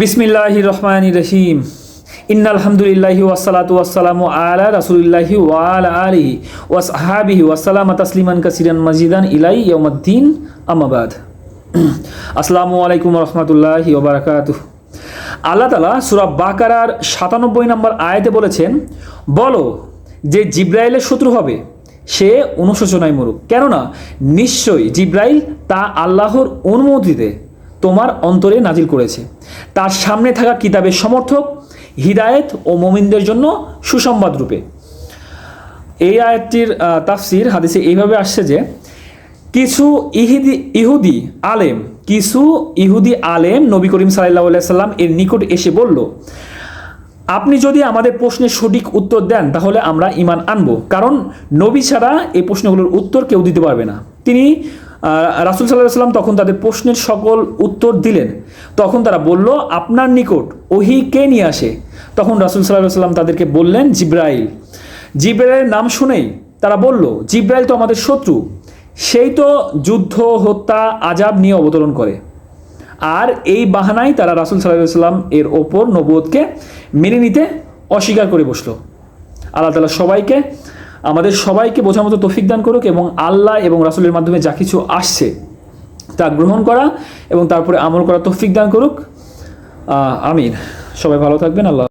বিসমিল্লাহির রহমানির রহিম। ইন্নাল হামদুলিল্লাহি ওয়াসসালাতু ওয়াসসালামু আলা রাসূলিল্লাহি ওয়া আলা আলিহি ওয়া আসহাবিহি ওয়া সাল্লামা তাসলিমান কাসিরান মাজিদান ইলাই ইয়াউমিদ্দিন, আম্মা বাদ। আসসালামু আলাইকুম ওয়া রাহমাতুল্লাহি ওয়া বারাকাতুহু। আল্লাহ তাআলা সূরা বাকারার ৯৭ নম্বর আয়াতে বলেছেন, বলো যে জিব্রাইলের শত্রু হবে সে অনুশোচনায় মরুক, কেননা নিশ্চয়ই জিব্রাইল তা আল্লাহর অনুমতিতে তোমার অন্তরে নাজিল করেছে। তার সামনে থাকা কিতাবের সমর্থক, হিদায়েত ও মুমিনদের জন্য সুসংবাদ রূপে। এই আয়াতটির তাফসির হাদিসে এইভাবে আসছে যে কিছু ইহুদি আলেম নবী করিম সাল্লাল্লাহু আলাইহি সাল্লাম এর নিকট এসে বলল, আপনি যদি আমাদের প্রশ্নের সঠিক উত্তর দেন তাহলে আমরা ঈমান আনব, কারণ নবী ছাড়া এই প্রশ্নগুলোর উত্তর কেউ দিতে পারবে না। তিনি রাসূল সাল্লাল্লাহু আলাইহি সাল্লাম তখন তাদের প্রশ্নের সকল উত্তর দিলেন। তখন তারা বলল, আপনার নিকট ওহী কে নিয়ে আসে? তখন রাসূল সাল্লাল্লাহু আলাইহি সাল্লাম তাদেরকে বললেন, জিব্রাইল। জিব্রাইলের নাম শুনেই তারা বলল, জিব্রাইল তো আমাদের শত্রু, সেই তো যুদ্ধ, হত্যা, আযাব নিয়ে অবতরণ করে। আর এই বাহানায় তারা রাসূল সাল্লাল্লাহু আলাইহি সাল্লাম এর ওপর নবুয়তকে মেনে নিতে অস্বীকার করে বসলো। আল্লাহ তাআলা আমাদের সবাইকে বোঝার মতো তৌফিক দান করুক, এবং আল্লাহ এবং রাসূলের মাধ্যমে যা কিছু আসছে তা গ্রহণ করা এবং তারপরে আমল করা তৌফিক দান করুক। আমিন। সবাই ভালো থাকবেন। আল্লাহ।